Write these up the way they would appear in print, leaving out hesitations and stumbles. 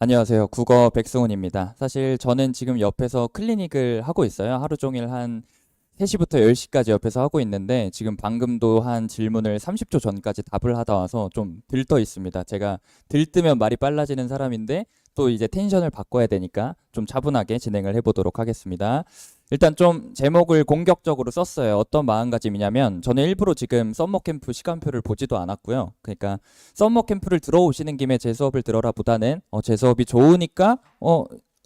안녕하세요. 국어 백승훈입니다. 사실 저는 지금 옆에서 클리닉을 하고 있어요. 하루 종일 한 3시부터 10시까지 옆에서 하고 있는데 지금 방금도 한 질문을 30초 전까지 답을 하다 와서 좀 들떠 있습니다. 제가 들뜨면 말이 빨라지는 사람인데 또 이제 텐션을 바꿔야 되니까 좀 차분하게 진행을 해보도록 하겠습니다. 일단 좀 제목을 공격적으로 썼어요. 어떤 마음가짐이냐면 저는 일부러 지금 썸머 캠프 시간표를 보지도 않았고요. 그러니까 썸머 캠프를 들어오시는 김에 제 수업을 들어라 보다는 제 수업이 좋으니까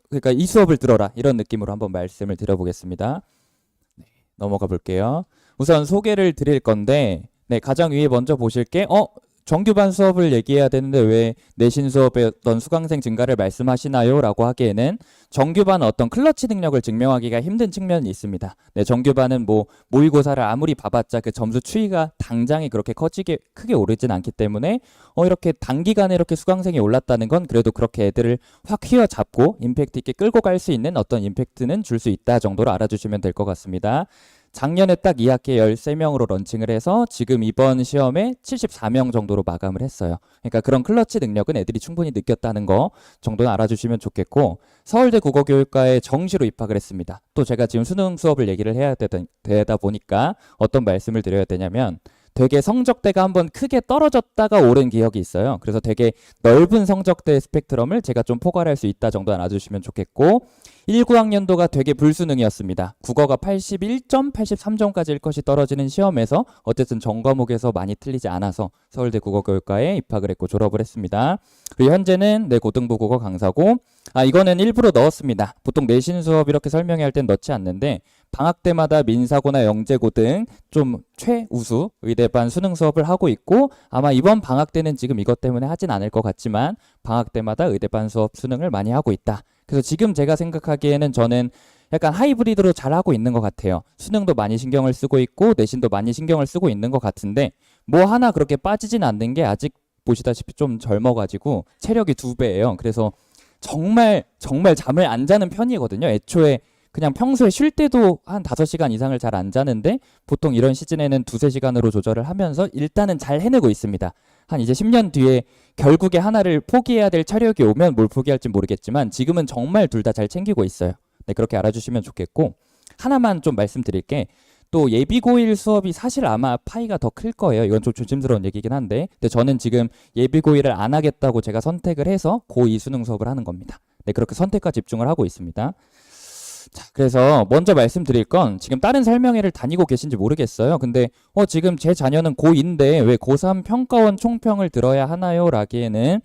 그러니까 이 수업을 들어라 이런 느낌으로 한번 말씀을 드려보겠습니다. 넘어가 볼게요. 우선 소개를 드릴 건데, 네, 가장 위에 먼저 보실 게, 정규반 수업을 얘기해야 되는데 왜 내신 수업의 어떤 수강생 증가를 말씀하시나요? 라고 하기에는 정규반은 어떤 클러치 능력을 증명하기가 힘든 측면이 있습니다. 네, 정규반은 뭐 모의고사를 아무리 봐봤자 그 점수 추이가 당장에 그렇게 크게 오르진 않기 때문에 이렇게 단기간에 이렇게 수강생이 올랐다는 건 그래도 그렇게 애들을 확 휘어잡고 임팩트 있게 끌고 갈 수 있는 어떤 임팩트는 줄 수 있다 정도로 알아주시면 될 것 같습니다. 작년에 딱 2학기에 13명으로 런칭을 해서 지금 이번 시험에 74명 정도로 마감을 했어요. 그러니까 그런 클러치 능력은 애들이 충분히 느꼈다는 거 정도는 알아주시면 좋겠고, 서울대 국어교육과에 정시로 입학을 했습니다. 또 제가 지금 수능 수업을 얘기를 해야 되다 보니까 어떤 말씀을 드려야 되냐면 되게 성적대가 한번 크게 떨어졌다가 오른 기억이 있어요. 그래서 되게 넓은 성적대 스펙트럼을 제가 좀 포괄할 수 있다 정도 알아주시면 좋겠고, 19학년도가 되게 불수능이었습니다. 국어가 81점, 83점까지 1컷이 떨어지는 시험에서 어쨌든 전과목에서 많이 틀리지 않아서 서울대 국어교육과에 입학을 했고 졸업을 했습니다. 그리고 현재는 고등부 국어 강사고, 이거는 일부러 넣었습니다. 보통 내신 수업 이렇게 설명회 할 땐 넣지 않는데 방학 때마다 민사고나 영재고 등 좀 최우수 의대반 수능 수업을 하고 있고, 아마 이번 방학 때는 지금 이것 때문에 하진 않을 것 같지만 방학 때마다 의대반 수업 수능을 많이 하고 있다. 그래서 지금 제가 생각하기에는 저는 약간 하이브리드로 잘 하고 있는 것 같아요. 수능도 많이 신경을 쓰고 있고 내신도 많이 신경을 쓰고 있는 것 같은데 뭐 하나 그렇게 빠지진 않는 게, 아직 보시다시피 좀 젊어가지고 체력이 2배예요. 그래서 정말 잠을 안 자는 편이거든요. 애초에 그냥 평소에 쉴 때도 한 5시간 이상을 잘 안 자는데 보통 이런 시즌에는 2~3시간으로 조절을 하면서 일단은 잘 해내고 있습니다. 한 이제 10년 뒤에 결국에 하나를 포기해야 될 차력이 오면 뭘 포기할지 모르겠지만 지금은 정말 둘 다 잘 챙기고 있어요. 네, 그렇게 알아주시면 좋겠고, 하나만 좀 말씀드릴 게, 또 예비고1 수업이 사실 아마 파이가 더 클 거예요. 이건 좀 조심스러운 얘기긴 한데, 근데 저는 지금 예비고1을 안 하겠다고 제가 선택을 해서 고2 수능 수업을 하는 겁니다. 네, 그렇게 선택과 집중을 하고 있습니다. 자, 그래서 먼저 말씀드릴 건, 지금 다른 설명회를 다니고 계신지 모르겠어요. 근데 지금 제 자녀는 고2인데 왜 고3 평가원 총평을 들어야 하나요? 라기에는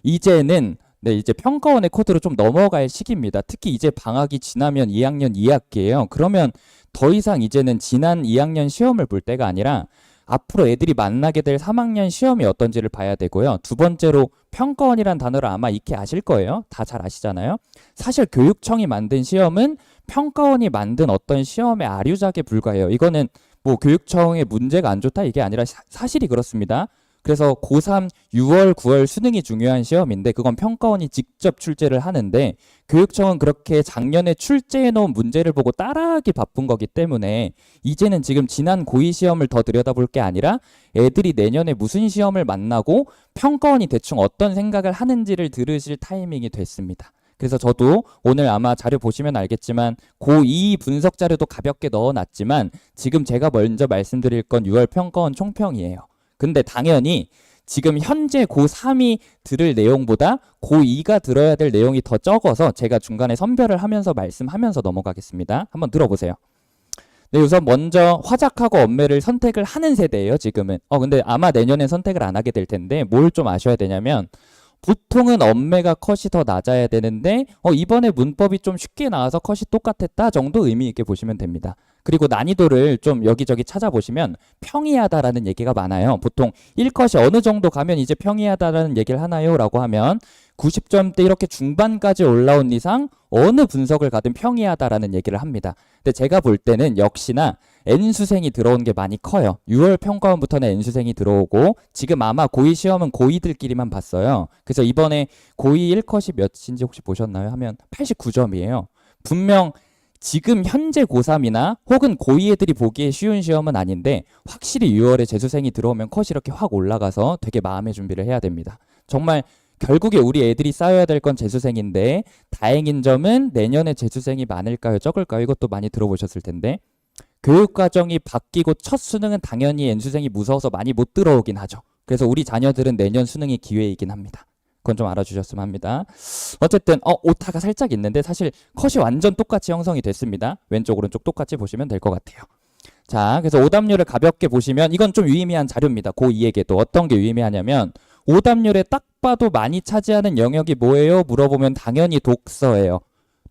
이제는 이제 평가원의 코드로 좀 넘어갈 시기입니다. 특히 이제 방학이 지나면 2학년 2학기예요. 그러면 더 이상 이제는 지난 2학년 시험을 볼 때가 아니라 앞으로 애들이 만나게 될 3학년 시험이 어떤지를 봐야 되고요. 두 번째로 평가원이란 단어를 아마 익히 아실 거예요. 다 잘 아시잖아요. 사실 교육청이 만든 시험은 평가원이 만든 어떤 시험의 아류작에 불과해요. 이거는 뭐 교육청의 문제가 안 좋다 이게 아니라 사실이 그렇습니다. 그래서 고3 6월, 9월 수능이 중요한 시험인데 그건 평가원이 직접 출제를 하는데, 교육청은 그렇게 작년에 출제해 놓은 문제를 보고 따라하기 바쁜 거기 때문에 이제는 지금 지난 고2 시험을 더 들여다볼 게 아니라 애들이 내년에 무슨 시험을 만나고 평가원이 대충 어떤 생각을 하는지를 들으실 타이밍이 됐습니다. 그래서 저도 오늘 아마 자료 보시면 알겠지만 고2 분석 자료도 가볍게 넣어놨지만 지금 제가 먼저 말씀드릴 건 6월 평가원 총평이에요. 근데 당연히 지금 현재 고3이 들을 내용보다 고2가 들어야 될 내용이 더 적어서 제가 중간에 선별을 하면서 말씀하면서 넘어가겠습니다. 한번 들어보세요. 네, 우선 먼저 화작하고 엄매를 선택을 하는 세대예요, 지금은. 근데 아마 내년엔 선택을 안 하게 될 텐데 뭘 좀 아셔야 되냐면, 보통은 엄매가 컷이 더 낮아야 되는데 이번에 문법이 좀 쉽게 나와서 컷이 똑같았다 정도 의미 있게 보시면 됩니다. 그리고 난이도를 좀 여기저기 찾아보시면 평이하다라는 얘기가 많아요. 보통 1컷이 어느 정도 가면 이제 평이하다라는 얘기를 하나요? 라고 하면 90점대 이렇게 중반까지 올라온 이상 어느 분석을 가든 평이하다라는 얘기를 합니다. 근데 제가 볼 때는 역시나 N수생이 들어온 게 많이 커요. 6월 평가원부터는 N수생이 들어오고 지금 아마 고2 시험은 고2들끼리만 봤어요. 그래서 이번에 고2 1컷이 몇인지 혹시 보셨나요? 하면 89점이에요. 분명 지금 현재 고3이나 혹은 고2 애들이 보기에 쉬운 시험은 아닌데 확실히 6월에 재수생이 들어오면 컷이 이렇게 확 올라가서 되게 마음의 준비를 해야 됩니다. 정말 결국에 우리 애들이 쌓여야 될 건 재수생인데 다행인 점은 내년에 재수생이 많을까요? 적을까요? 이것도 많이 들어보셨을 텐데 교육과정이 바뀌고 첫 수능은 당연히 N수생이 무서워서 많이 못 들어오긴 하죠. 그래서 우리 자녀들은 내년 수능이 기회이긴 합니다. 그건 좀 알아주셨으면 합니다. 어쨌든 오타가 살짝 있는데 사실 컷이 완전 똑같이 형성이 됐습니다. 왼쪽 오른쪽 똑같이 보시면 될 것 같아요. 자, 그래서 오답률을 가볍게 보시면 이건 좀 유의미한 자료입니다. 고2에게도 어떤 게 유의미하냐면 오답률에 딱 봐도 많이 차지하는 영역이 뭐예요? 물어보면 당연히 독서예요.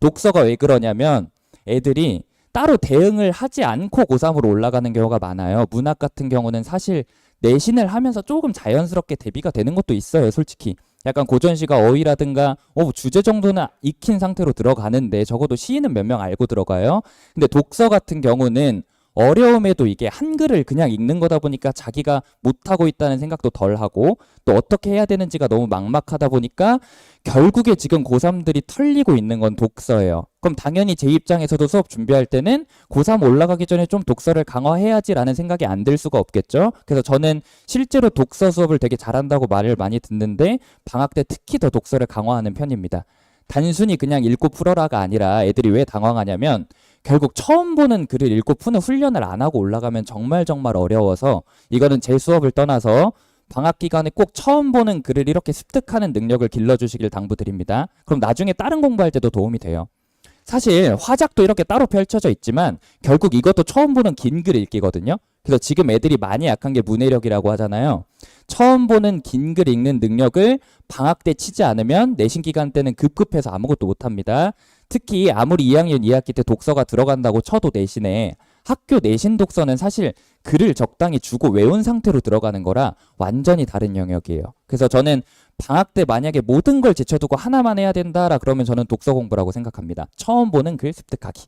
독서가 왜 그러냐면 애들이 따로 대응을 하지 않고 고3으로 올라가는 경우가 많아요. 문학 같은 경우는 사실 내신을 하면서 조금 자연스럽게 대비가 되는 것도 있어요. 솔직히. 약간 고전시가 어휘라든가 주제 정도는 익힌 상태로 들어가는데 적어도 시인은 몇 명 알고 들어가요. 근데 독서 같은 경우는 어려움에도 이게 한글을 그냥 읽는 거다 보니까 자기가 못하고 있다는 생각도 덜 하고 또 어떻게 해야 되는지가 너무 막막하다 보니까 결국에 지금 고3들이 털리고 있는 건 독서예요. 그럼 당연히 제 입장에서도 수업 준비할 때는 고3 올라가기 전에 좀 독서를 강화해야지라는 생각이 안 들 수가 없겠죠. 그래서 저는 실제로 독서 수업을 되게 잘한다고 말을 많이 듣는데 방학 때 특히 더 독서를 강화하는 편입니다. 단순히 그냥 읽고 풀어라가 아니라 애들이 왜 당황하냐면 결국 처음 보는 글을 읽고 푸는 훈련을 안 하고 올라가면 정말 어려워서 이거는 제 수업을 떠나서 방학 기간에 꼭 처음 보는 글을 이렇게 습득하는 능력을 길러주시길 당부드립니다. 그럼 나중에 다른 공부할 때도 도움이 돼요. 사실 화작도 이렇게 따로 펼쳐져 있지만 결국 이것도 처음 보는 긴 글 읽기거든요. 그래서 지금 애들이 많이 약한 게 문해력이라고 하잖아요. 처음 보는 긴 글 읽는 능력을 방학 때 치지 않으면 내신 기간 때는 급급해서 아무것도 못합니다. 특히 아무리 2학년 2학기 때 독서가 들어간다고 쳐도 내신에 학교 내신 독서는 사실 글을 적당히 주고 외운 상태로 들어가는 거라 완전히 다른 영역이에요. 그래서 저는 방학 때 만약에 모든 걸 제쳐두고 하나만 해야 된다라 그러면 저는 독서 공부라고 생각합니다. 처음 보는 글 습득하기.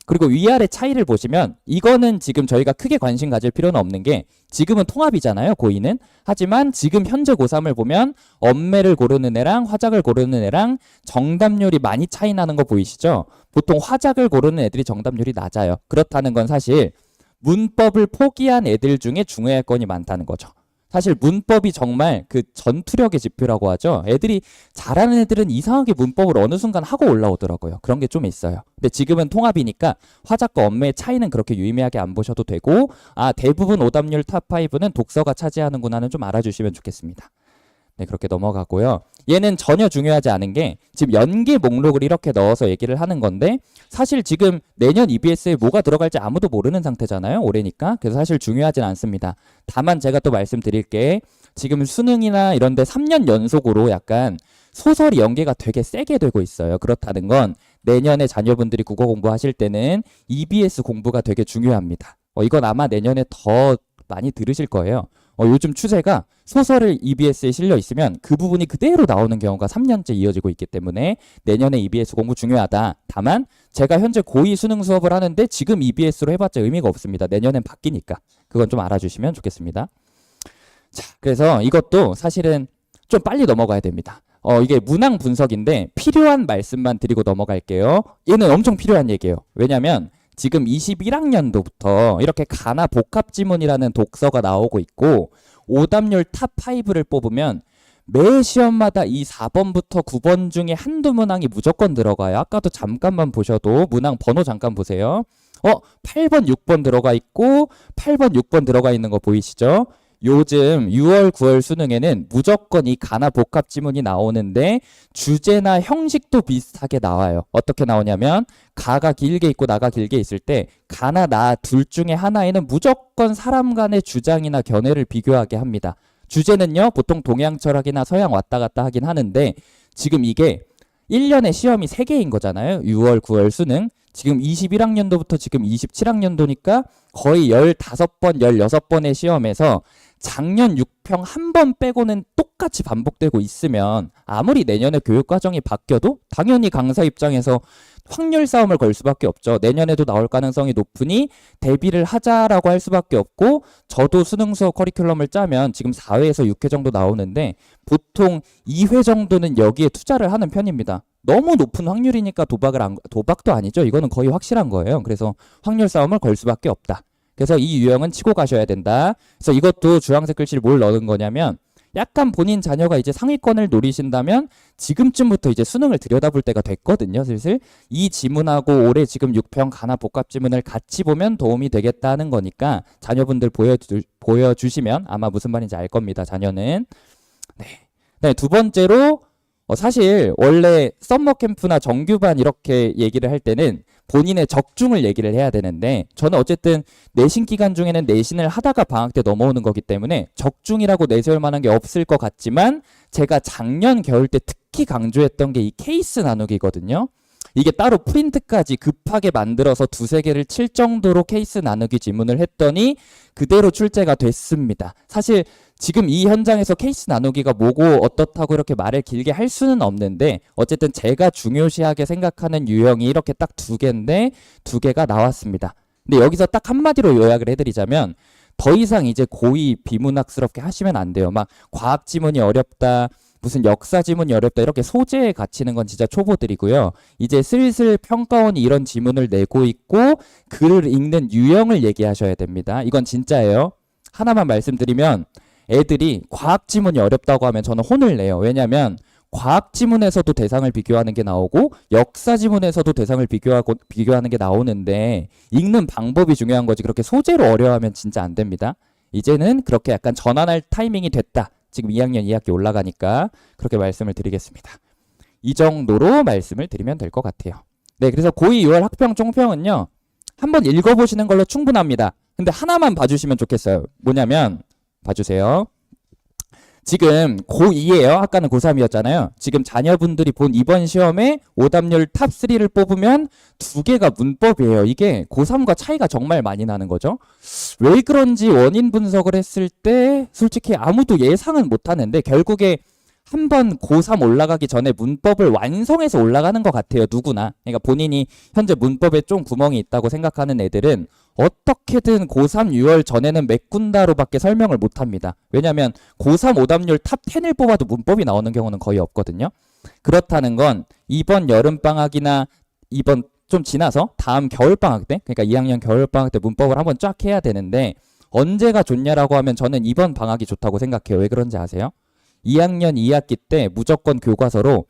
그리고 위아래 차이를 보시면 이거는 지금 저희가 크게 관심 가질 필요는 없는 게 지금은 통합이잖아요, 고2는. 하지만 지금 현재 고3을 보면 엄매를 고르는 애랑 화작을 고르는 애랑 정답률이 많이 차이 나는 거 보이시죠? 보통 화작을 고르는 애들이 정답률이 낮아요. 그렇다는 건 사실 문법을 포기한 애들 중에 중요할 건이 많다는 거죠. 사실 문법이 정말 그 전투력의 지표라고 하죠. 애들이 잘하는 애들은 이상하게 문법을 어느 순간 하고 올라오더라고요. 그런 게 좀 있어요. 근데 지금은 통합이니까 화작과 엄매의 차이는 그렇게 유의미하게 안 보셔도 되고 대부분 오답률 탑5는 독서가 차지하는구나는 좀 알아주시면 좋겠습니다. 네, 그렇게 넘어가고요. 얘는 전혀 중요하지 않은 게 지금 연계 목록을 이렇게 넣어서 얘기를 하는 건데 사실 지금 내년 EBS에 뭐가 들어갈지 아무도 모르는 상태잖아요. 올해니까. 그래서 사실 중요하진 않습니다. 다만 제가 또 말씀드릴 게 지금 수능이나 이런 데 3년 연속으로 약간 소설이 연계가 되게 세게 되고 있어요. 그렇다는 건 내년에 자녀분들이 국어 공부하실 때는 EBS 공부가 되게 중요합니다. 이건 아마 내년에 더 많이 들으실 거예요. 요즘 추세가 소설을 EBS에 실려 있으면 그 부분이 그대로 나오는 경우가 3년째 이어지고 있기 때문에 내년에 EBS 공부 중요하다. 다만 제가 현재 고2 수능 수업을 하는데 지금 EBS로 해봤자 의미가 없습니다. 내년엔 바뀌니까. 그건 좀 알아주시면 좋겠습니다. 자, 그래서 이것도 사실은 좀 빨리 넘어가야 됩니다. 이게 문항 분석인데 필요한 말씀만 드리고 넘어갈게요. 얘는 엄청 필요한 얘기예요. 왜냐면 지금 21학년도부터 이렇게 가나 복합지문이라는 독서가 나오고 있고 오답률 탑5를 뽑으면 매 시험마다 이 4번부터 9번 중에 한두 문항이 무조건 들어가요. 아까도 잠깐만 보셔도 문항 번호 잠깐 보세요. 8번, 6번 들어가 있고 8번, 6번 들어가 있는 거 보이시죠? 요즘 6월, 9월 수능에는 무조건 이 가나 복합 지문이 나오는데 주제나 형식도 비슷하게 나와요. 어떻게 나오냐면 가가 길게 있고 나가 길게 있을 때 가나 나 둘 중에 하나에는 무조건 사람 간의 주장이나 견해를 비교하게 합니다. 주제는요, 보통 동양 철학이나 서양 왔다 갔다 하긴 하는데 지금 이게 1년에 시험이 3개인 거잖아요. 6월, 9월 수능. 지금 21학년도부터 지금 27학년도니까 거의 15번, 16번의 시험에서 작년 6평 한 번 빼고는 똑같이 반복되고 있으면 아무리 내년에 교육과정이 바뀌어도 당연히 강사 입장에서 확률 싸움을 걸 수밖에 없죠. 내년에도 나올 가능성이 높으니 대비를 하자라고 할 수밖에 없고 저도 수능 수업 커리큘럼을 짜면 지금 4회에서 6회 정도 나오는데 보통 2회 정도는 여기에 투자를 하는 편입니다. 너무 높은 확률이니까 도박도 아니죠. 이거는 거의 확실한 거예요. 그래서 확률 싸움을 걸 수밖에 없다. 그래서 이 유형은 치고 가셔야 된다. 그래서 이것도 주황색 글씨를 뭘 넣은 거냐면 약간 본인 자녀가 이제 상위권을 노리신다면 지금쯤부터 이제 수능을 들여다볼 때가 됐거든요. 슬슬 이 지문하고 올해 지금 6평 가나 복합 지문을 같이 보면 도움이 되겠다는 거니까 자녀분들 보여주시면 아마 무슨 말인지 알 겁니다. 자녀는. 네. 네, 두 번째로 사실 원래 썸머 캠프나 정규반 이렇게 얘기를 할 때는 본인의 적중을 얘기를 해야 되는데 저는 어쨌든 내신 기간 중에는 내신을 하다가 방학 때 넘어오는 거기 때문에 적중이라고 내세울 만한 게 없을 것 같지만 제가 작년 겨울 때 특히 강조했던 게 이 케이스 나누기거든요. 이게 따로 프린트까지 급하게 만들어서 두세 개를 칠 정도로 케이스 나누기 지문을 했더니 그대로 출제가 됐습니다. 사실 지금 이 현장에서 케이스 나누기가 뭐고 어떻다고 이렇게 말을 길게 할 수는 없는데 어쨌든 제가 중요시하게 생각하는 유형이 이렇게 딱 두 개인데 두 개가 나왔습니다. 근데 여기서 딱 한마디로 요약을 해드리자면 더 이상 이제 고의 비문학스럽게 하시면 안 돼요. 막 과학 지문이 어렵다. 무슨 역사 지문이 어렵다 이렇게 소재에 갇히는 건 진짜 초보들이고요. 이제 슬슬 평가원이 이런 지문을 내고 있고 글을 읽는 유형을 얘기하셔야 됩니다. 이건 진짜예요. 하나만 말씀드리면 애들이 과학 지문이 어렵다고 하면 저는 혼을 내요. 왜냐면 과학 지문에서도 대상을 비교하는 게 나오고 역사 지문에서도 대상을 비교하는 게 나오는데 읽는 방법이 중요한 거지 그렇게 소재로 어려워하면 진짜 안 됩니다. 이제는 그렇게 약간 전환할 타이밍이 됐다. 지금 2학년 2학기 올라가니까 그렇게 말씀을 드리겠습니다. 이 정도로 말씀을 드리면 될 것 같아요. 네, 그래서 고2 6월 학평 총평은요. 한번 읽어보시는 걸로 충분합니다. 근데 하나만 봐주시면 좋겠어요. 뭐냐면 봐주세요. 지금 고2예요. 아까는 고3이었잖아요. 지금 자녀분들이 본 이번 시험에 오답률 탑3를 뽑으면 두 개가 문법이에요. 이게 고3과 차이가 정말 많이 나는 거죠. 왜 그런지 원인 분석을 했을 때 솔직히 아무도 예상은 못하는데 결국에 한번 고3 올라가기 전에 문법을 완성해서 올라가는 것 같아요. 누구나. 그러니까 본인이 현재 문법에 좀 구멍이 있다고 생각하는 애들은 어떻게든 고3 6월 전에는 메꾼다로밖에 설명을 못합니다. 왜냐하면 고3 오답률 탑 10을 뽑아도 문법이 나오는 경우는 거의 없거든요. 그렇다는 건 이번 여름방학이나 이번 좀 지나서 다음 겨울방학 때 그러니까 2학년 겨울방학 때 문법을 한번 쫙 해야 되는데 언제가 좋냐라고 하면 저는 이번 방학이 좋다고 생각해요. 왜 그런지 아세요? 2학년 2학기 때 무조건 교과서로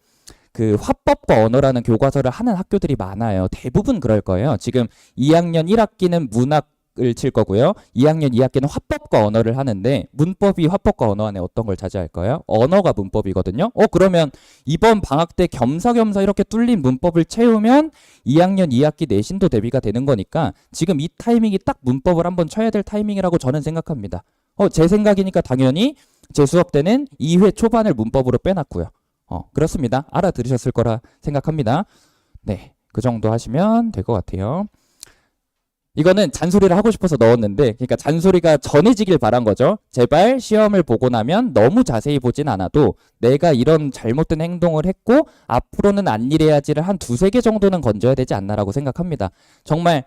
그 화법과 언어라는 교과서를 하는 학교들이 많아요. 대부분 그럴 거예요. 지금 2학년 1학기는 문학을 칠 거고요. 2학년 2학기는 화법과 언어를 하는데 문법이 화법과 언어 안에 어떤 걸 차지할 거예요? 언어가 문법이거든요. 그러면 이번 방학 때 겸사겸사 이렇게 뚫린 문법을 채우면 2학년 2학기 내신도 대비가 되는 거니까 지금 이 타이밍이 딱 문법을 한번 쳐야 될 타이밍이라고 저는 생각합니다. 제 생각이니까 당연히 제 수업 때는 2회 초반을 문법으로 빼놨고요. 그렇습니다. 알아들으셨을 거라 생각합니다. 네, 그 정도 하시면 될 것 같아요. 이거는 잔소리를 하고 싶어서 넣었는데 그러니까 잔소리가 전해지길 바란 거죠. 제발 시험을 보고 나면 너무 자세히 보진 않아도 내가 이런 잘못된 행동을 했고 앞으로는 안 이래야지를 한 두세 개 정도는 건져야 되지 않나라고 생각합니다. 정말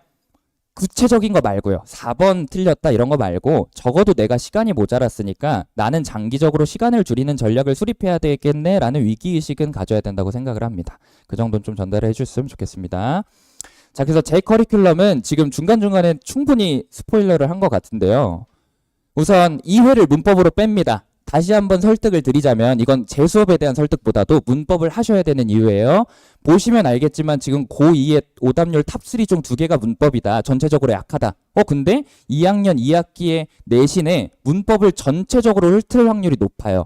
구체적인 거 말고요. 4번 틀렸다 이런 거 말고 적어도 내가 시간이 모자랐으니까 나는 장기적으로 시간을 줄이는 전략을 수립해야 되겠네 라는 위기의식은 가져야 된다고 생각을 합니다. 그 정도는 좀 전달해 주셨으면 좋겠습니다. 자, 그래서 제 커리큘럼은 지금 중간중간에 충분히 스포일러를 한 것 같은데요. 우선 2회를 문법으로 뺍니다. 다시 한번 설득을 드리자면 이건 제 수업에 대한 설득보다도 문법을 하셔야 되는 이유예요. 보시면 알겠지만 지금 고2의 오답률 탑3 중 두 개가 문법이다. 전체적으로 약하다. 근데 2학년 2학기에 내신에 문법을 전체적으로 훑을 확률이 높아요.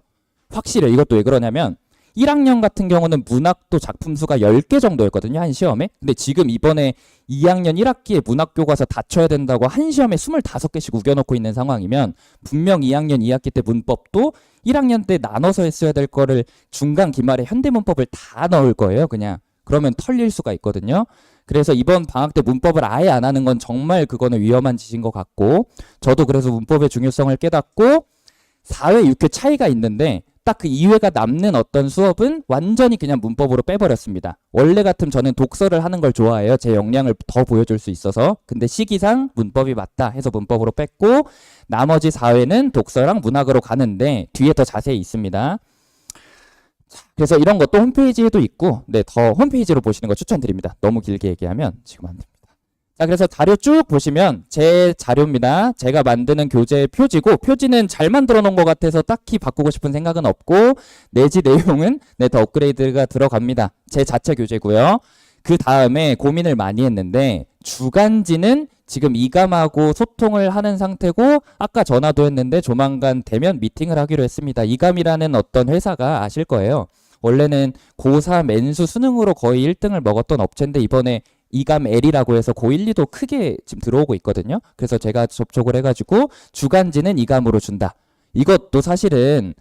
확실해요. 이것도 왜 그러냐면 1학년 같은 경우는 문학도 작품 수가 10개 정도였거든요. 한 시험에. 근데 지금 이번에 2학년 1학기에 문학 교과서 다 쳐야 된다고 한 시험에 25개씩 우겨놓고 있는 상황이면 분명 2학년 2학기 때 문법도 1학년 때 나눠서 했어야 될 거를 중간 기말에 현대문법을 다 넣을 거예요. 그냥. 그러면 털릴 수가 있거든요. 그래서 이번 방학 때 문법을 아예 안 하는 건 정말 그거는 위험한 짓인 것 같고 저도 그래서 문법의 중요성을 깨닫고 4회, 6회 차이가 있는데 딱 그 2회가 남는 어떤 수업은 완전히 그냥 문법으로 빼버렸습니다. 원래 같으면 저는 독서를 하는 걸 좋아해요. 제 역량을 더 보여줄 수 있어서. 근데 시기상 문법이 맞다 해서 문법으로 뺐고 나머지 4회는 독서랑 문학으로 가는데 뒤에 더 자세히 있습니다. 그래서 이런 것도 홈페이지에도 있고 네, 더 홈페이지로 보시는 거 추천드립니다. 너무 길게 얘기하면 지금 안 됩니다. 자, 그래서 자료 쭉 보시면 제 자료입니다. 제가 만드는 교재 표지고, 표지는 잘 만들어 놓은 것 같아서 딱히 바꾸고 싶은 생각은 없고, 내지 내용은 더 업그레이드가 들어갑니다. 제 자체 교재고요. 그 다음에 고민을 많이 했는데, 주간지는 지금 이감하고 소통을 하는 상태고, 아까 전화도 했는데 조만간 대면 미팅을 하기로 했습니다. 이감이라는 어떤 회사가 아실 거예요. 원래는 고3 N수 수능으로 거의 1등을 먹었던 업체인데, 이번에 이감 L이라고 해서 고1, 2도 크게 지금 들어오고 있거든요. 그래서 제가 접촉을 해가지고 주간지는 이감으로 준다. 이것도 사실은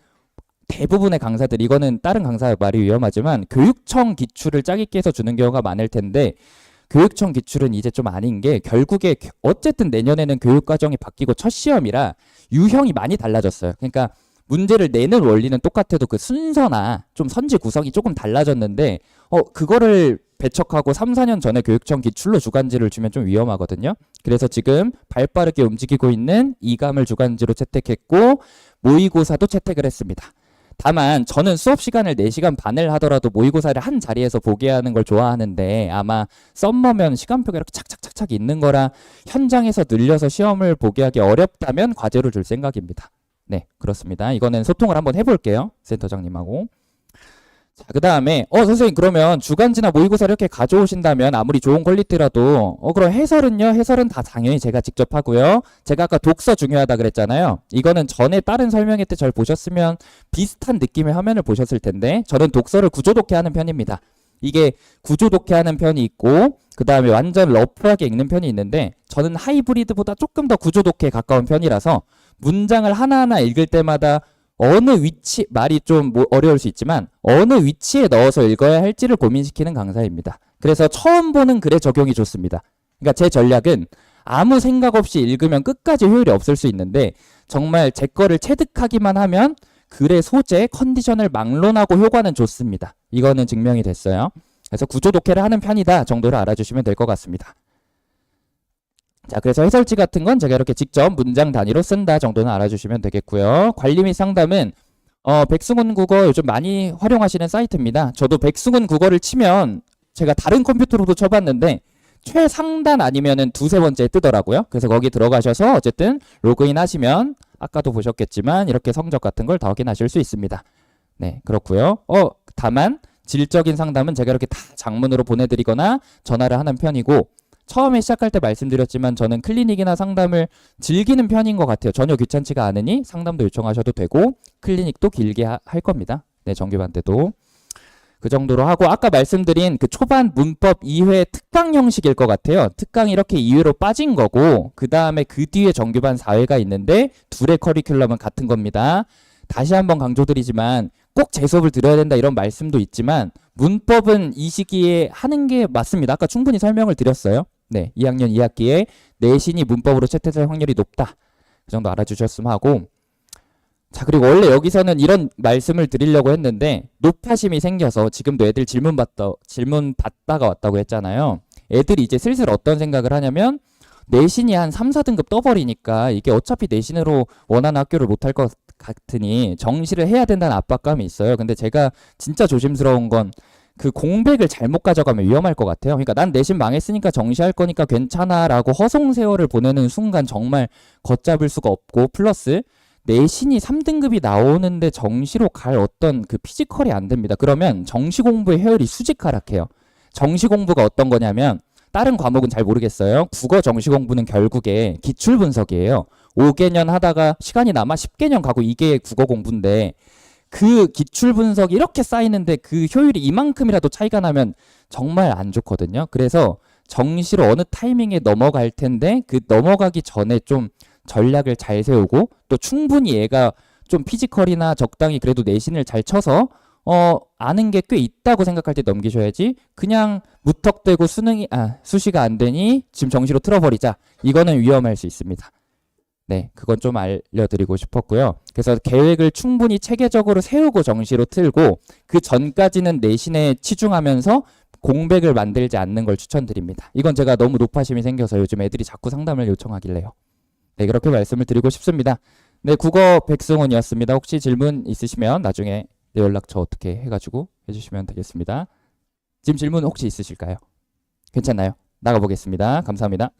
대부분의 강사들, 이거는 다른 강사 말이 위험하지만 교육청 기출을 짜깁기 해서 주는 경우가 많을 텐데, 교육청 기출은 이제 좀 아닌 게, 결국에 어쨌든 내년에는 교육과정이 바뀌고 첫 시험이라 유형이 많이 달라졌어요. 그러니까 문제를 내는 원리는 똑같아도 그 순서나 좀 선지 구성이 조금 달라졌는데, 그거를 배척하고 3, 4년 전에 교육청 기출로 주간지를 주면 좀 위험하거든요. 그래서 지금 발빠르게 움직이고 있는 이감을 주간지로 채택했고, 모의고사도 채택을 했습니다. 다만 저는 수업 시간을 4시간 반을 하더라도 모의고사를 한 자리에서 보게 하는 걸 좋아하는데, 아마 썸머면 시간표가 이렇게 착착착착 있는 거라 현장에서 늘려서 시험을 보게 하기 어렵다면 과제로 줄 생각입니다. 네, 그렇습니다. 이거는 소통을 한번 해볼게요. 센터장님하고. 자, 그 다음에 선생님, 그러면 주간지나 모의고사 이렇게 가져오신다면 아무리 좋은 퀄리티라도 그럼 해설은요? 해설은 다 당연히 제가 직접 하고요. 제가 아까 독서 중요하다 그랬잖아요. 이거는 전에 다른 설명회 때 잘 보셨으면 비슷한 느낌의 화면을 보셨을 텐데, 저는 독서를 구조독해 하는 편입니다. 이게 구조독해 하는 편이 있고, 그 다음에 완전 러프하게 읽는 편이 있는데, 저는 하이브리드보다 조금 더 구조독해에 가까운 편이라서 문장을 하나하나 읽을 때마다 어느 위치, 말이 좀 어려울 수 있지만 어느 위치에 넣어서 읽어야 할지를 고민시키는 강사입니다. 그래서 처음 보는 글의 적용이 좋습니다. 그러니까 제 전략은 아무 생각 없이 읽으면 끝까지 효율이 없을 수 있는데, 정말 제 거를 체득하기만 하면 글의 소재, 컨디션을 막론하고 효과는 좋습니다. 이거는 증명이 됐어요. 그래서 구조독해를 하는 편이다 정도로 알아주시면 될 것 같습니다. 자, 그래서 해설지 같은 건 제가 이렇게 직접 문장 단위로 쓴다 정도는 알아주시면 되겠고요. 관리 및 상담은 백승훈 국어 요즘 많이 활용하시는 사이트입니다. 저도 백승훈 국어를 치면 제가 다른 컴퓨터로도 쳐봤는데 최상단 아니면은 두세 번째 뜨더라고요. 그래서 거기 들어가셔서 어쨌든 로그인 하시면 아까도 보셨겠지만 이렇게 성적 같은 걸 다 확인하실 수 있습니다. 네, 그렇고요. 다만 질적인 상담은 제가 이렇게 다 장문으로 보내드리거나 전화를 하는 편이고, 처음에 시작할 때 말씀드렸지만 저는 클리닉이나 상담을 즐기는 편인 것 같아요. 전혀 귀찮지가 않으니 상담도 요청하셔도 되고 클리닉도 길게 할 겁니다. 네, 정규반 때도. 그 정도로 하고, 아까 말씀드린 그 초반 문법 2회 특강 형식일 것 같아요. 특강이 이렇게 2회로 빠진 거고, 그 다음에 그 뒤에 정규반 4회가 있는데 둘의 커리큘럼은 같은 겁니다. 다시 한번 강조드리지만 꼭 제 수업을 들어야 된다 이런 말씀도 있지만 문법은 이 시기에 하는 게 맞습니다. 아까 충분히 설명을 드렸어요. 네, 2학년 2학기에 내신이 문법으로 채택될 확률이 높다. 그 정도 알아주셨으면 하고, 자, 그리고 원래 여기서는 이런 말씀을 드리려고 했는데 높아심이 생겨서, 지금도 애들 질문 받다가 왔다고 했잖아요. 애들이 이제 슬슬 어떤 생각을 하냐면, 내신이 한 3, 4등급 떠버리니까 이게 어차피 내신으로 원하는 학교를 못할 것 같으니 정시를 해야 된다는 압박감이 있어요. 근데 제가 진짜 조심스러운 건 그 공백을 잘못 가져가면 위험할 것 같아요. 그러니까 난 내신 망했으니까 정시할 거니까 괜찮아 라고 허송세월을 보내는 순간 정말 걷잡을 수가 없고, 플러스 내신이 3등급이 나오는데 정시로 갈 어떤 그 피지컬이 안 됩니다. 그러면 정시 공부의 효율이 수직하락해요. 정시 공부가 어떤 거냐면, 다른 과목은 잘 모르겠어요. 국어 정시 공부는 결국에 기출 분석이에요. 5개년 하다가 시간이 남아 10개년 가고 이게 국어 공부인데, 그 기출 분석이 이렇게 쌓이는데 그 효율이 이만큼이라도 차이가 나면 정말 안 좋거든요. 그래서 정시로 어느 타이밍에 넘어갈 텐데 그 넘어가기 전에 좀 전략을 잘 세우고, 또 충분히 얘가 좀 피지컬이나 적당히 그래도 내신을 잘 쳐서 아는 게 꽤 있다고 생각할 때 넘기셔야지, 그냥 무턱대고 수시가 안 되니 지금 정시로 틀어버리자, 이거는 위험할 수 있습니다. 네, 그건 좀 알려드리고 싶었고요. 그래서 계획을 충분히 체계적으로 세우고 정시로 틀고, 그 전까지는 내신에 치중하면서 공백을 만들지 않는 걸 추천드립니다. 이건 제가 너무 높아심이 생겨서 요즘 애들이 자꾸 상담을 요청하길래요. 네, 그렇게 말씀을 드리고 싶습니다. 네, 국어 백승훈이었습니다. 혹시 질문 있으시면 나중에 연락처 어떻게 해가지고 해주시면 되겠습니다. 지금 질문 혹시 있으실까요? 괜찮나요? 나가보겠습니다. 감사합니다.